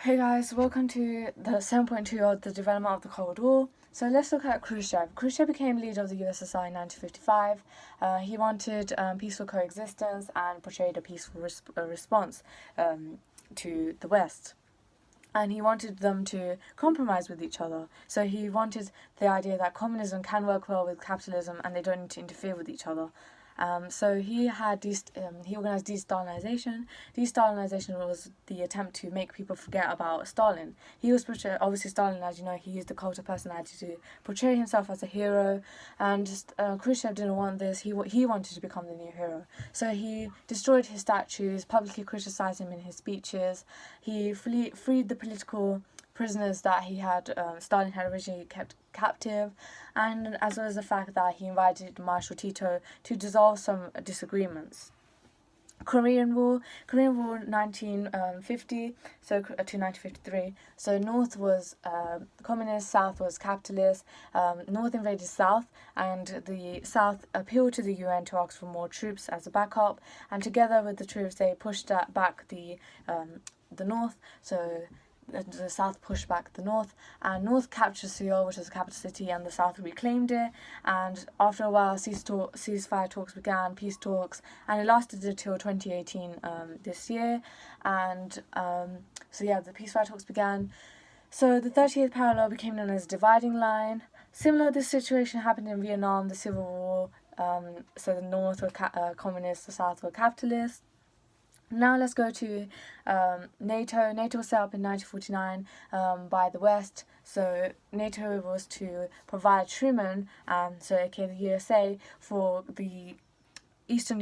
Hey guys, welcome to the 7.2 of the development of the Cold War. So let's look at Khrushchev. Khrushchev became leader of the USSR in 1955. He wanted peaceful coexistence and portrayed a peaceful response to the West. And he wanted them to compromise with each other. So he wanted the idea that communism can work well with capitalism and they don't need to interfere with each other. So he organized de-Stalinization. De-Stalinization was the attempt to make people forget about Stalin. He was obviously Stalin, as you know, he used the cult of personality to portray himself as a hero, and Khrushchev didn't want this. He wanted to become the new hero. So he destroyed his statues, publicly criticized him in his speeches. He freed the political prisoners that Stalin had originally kept captive, and as well as the fact that he invited Marshal Tito to dissolve some disagreements. Korean War 1950 to 1953. So North was communist, South was capitalist. North invaded South, and the South appealed to the UN to ask for more troops as a backup. And together with the troops, they pushed back the North. So the South pushed back the North, and North captured Seoul, which was the capital city, and the South reclaimed it. And after a while, ceasefire talks began, peace talks, and it lasted until 2018, this year. And the peacefire talks began. So the 38th parallel became known as dividing line. Similar, this situation happened in Vietnam, the Civil War. So the North were communist, the South were capitalist. Now let's go to NATO. NATO was set up in 1949 by the West. So NATO was to provide Truman, aka the USA, for the the Western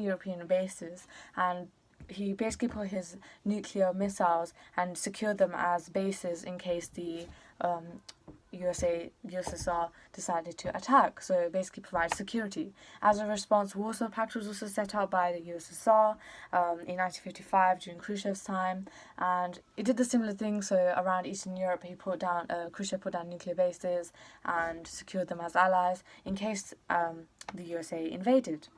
European bases, and he basically put his nuclear missiles and secured them as bases in case the USSR decided to attack. So it basically provides security. As a response, Warsaw Pact was also set up by the USSR in 1955 during Khrushchev's time, and it did the similar thing. So around Eastern Europe, Khrushchev put down nuclear bases and secured them as allies in case the USA invaded.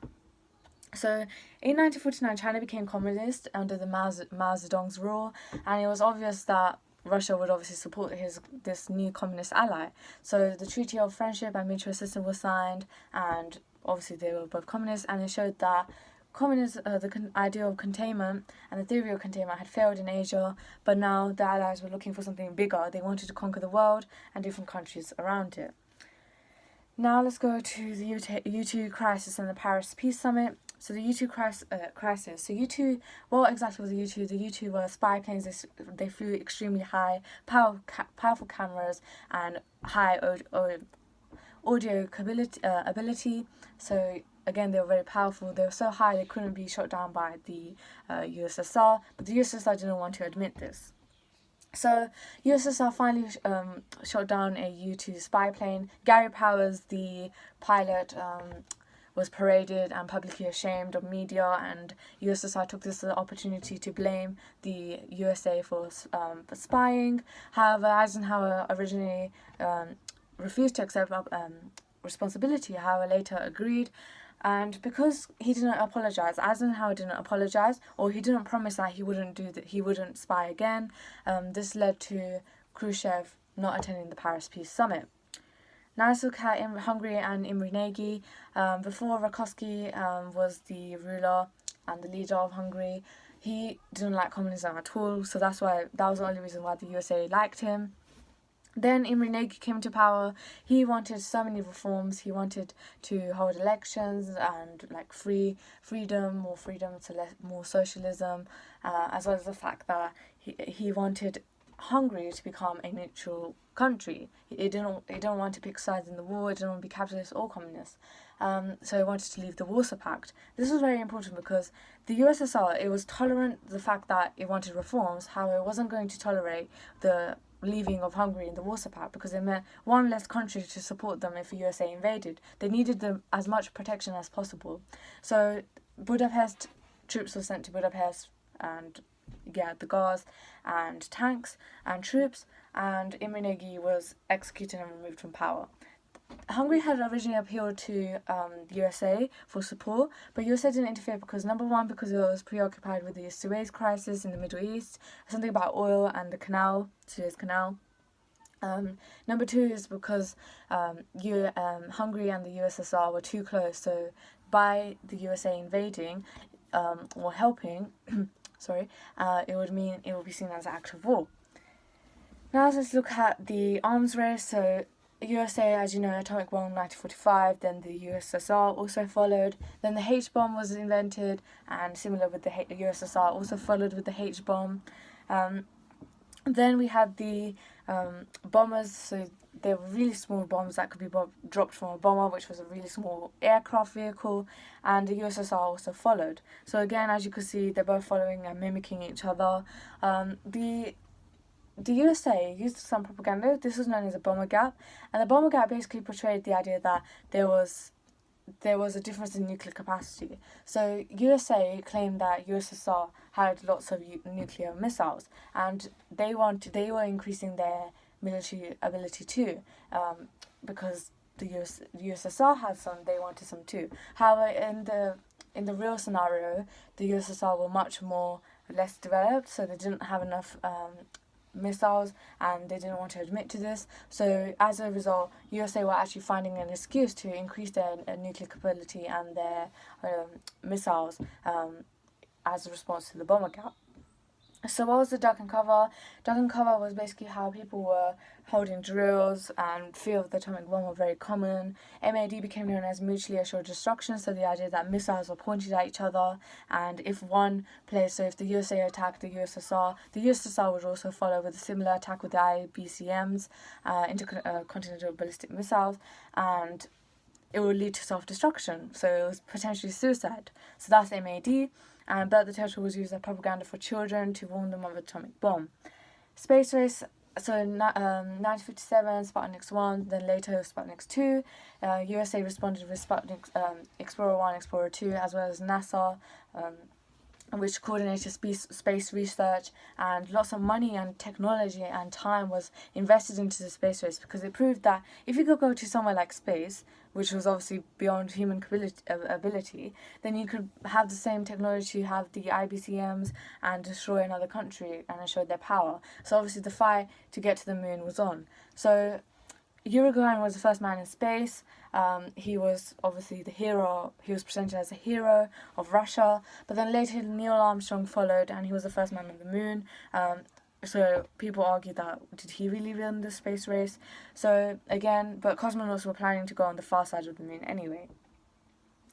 So in 1949, China became communist under the Mao Zedong's rule, and it was obvious that Russia would obviously support this new communist ally. So the Treaty of Friendship and Mutual Assistance was signed, and obviously they were both communists, and it showed that the idea of containment and the theory of containment had failed in Asia, but now the allies were looking for something bigger. They wanted to conquer the world and different countries around it. Now let's go to the U2 crisis and the Paris Peace Summit. So the U2 crisis. So U2, what exactly was the U2? The U2 were spy planes. They flew extremely high, powerful cameras, and high audio ability. So again, they were very powerful. They were so high they couldn't be shot down by the USSR, but the USSR didn't want to admit this. So USSR finally shot down a U2 spy plane. Gary Powers, the pilot, was paraded and publicly ashamed of media, and USSR took this as an opportunity to blame the USA for spying. However, Eisenhower originally refused to accept responsibility, however later agreed. And because Eisenhower didn't apologize, or he didn't promise that he wouldn't spy again, this led to Khrushchev not attending the Paris Peace Summit. Now let's look at Hungary and Imre Nagy. Before Rakowski was the ruler and the leader of Hungary, he didn't like communism at all, so that was the only reason why the USA liked him. Then Imre Nagy came to power. He wanted so many reforms. He wanted to hold elections and freedom, more socialism, as well as the fact that he wanted Hungary to become a neutral country. He didn't want to pick sides in the war. He didn't want to be capitalist or communist. So he wanted to leave the Warsaw Pact. This was very important because the USSR, it was tolerant the fact that it wanted reforms. However, it wasn't going to tolerate the leaving of Hungary in the Warsaw Pact because it meant one less country to support them if the USA invaded. They needed as much protection as possible. So Budapest, troops were sent to Budapest, and the guards and tanks and troops, and Imre Nagy was executed and removed from power. Hungary had originally appealed to USA for support, but USA didn't interfere because, number one, because it was preoccupied with the Suez crisis in the Middle East, something about oil and the canal, Suez Canal. Number two is because Hungary and the USSR were too close, so by the USA invading or helping, it would be seen as an act of war. Now let's look at the arms race. So USA, as you know, atomic bomb 1945, then the USSR also followed. Then the H-bomb was invented, and similar with the USSR, also followed with the H-bomb. Then we had the bombers, so they were really small bombs that could be dropped from a bomber, which was a really small aircraft vehicle, and the USSR also followed. So again, as you can see, they're both following and mimicking each other. The USA used some propaganda. This was known as a bomber gap, and the bomber gap basically portrayed the idea that there was a difference in nuclear capacity. So USA claimed that USSR had lots of nuclear missiles, and they were increasing their military ability too, because the USSR had some, they wanted some too. However, in the real scenario, the USSR were much less developed, so they didn't have enough missiles, and they didn't want to admit to this. So as a result, USA were actually finding an excuse to increase their nuclear capability and their missiles as a response to the bomber gap. So what was the duck and cover? Duck and cover was basically how people were holding drills, and fear of the atomic bomb were very common. MAD became known as mutually assured destruction, so the idea that missiles were pointed at each other, and if the USA attacked the USSR would also follow with a similar attack with the IBCMs, intercontinental ballistic missiles, and it would lead to self-destruction, so it was potentially suicide. So that's MAD. But the title was used as propaganda for children to warn them of an atomic bomb. Space race, so in 1957, Sputnik 1, then later Sputnik 2. USA responded with Sputnik Explorer 1, Explorer 2, as well as NASA, which coordinated space research, and lots of money and technology and time was invested into the space race, because it proved that if you could go to somewhere like space, which was obviously beyond human ability, then you could have the same technology, have the IBCMs, and destroy another country and show their power. So obviously the fight to get to the moon was on. So Yuri Gagarin was the first man in space. He was obviously the hero. He was presented as a hero of Russia. But then later Neil Armstrong followed, and he was the first man on the moon. So people argue that, did he really win the space race? So again, but cosmonauts were planning to go on the far side of the moon anyway.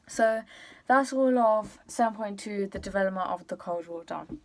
So that's all of 7.2, the development of the Cold War, done.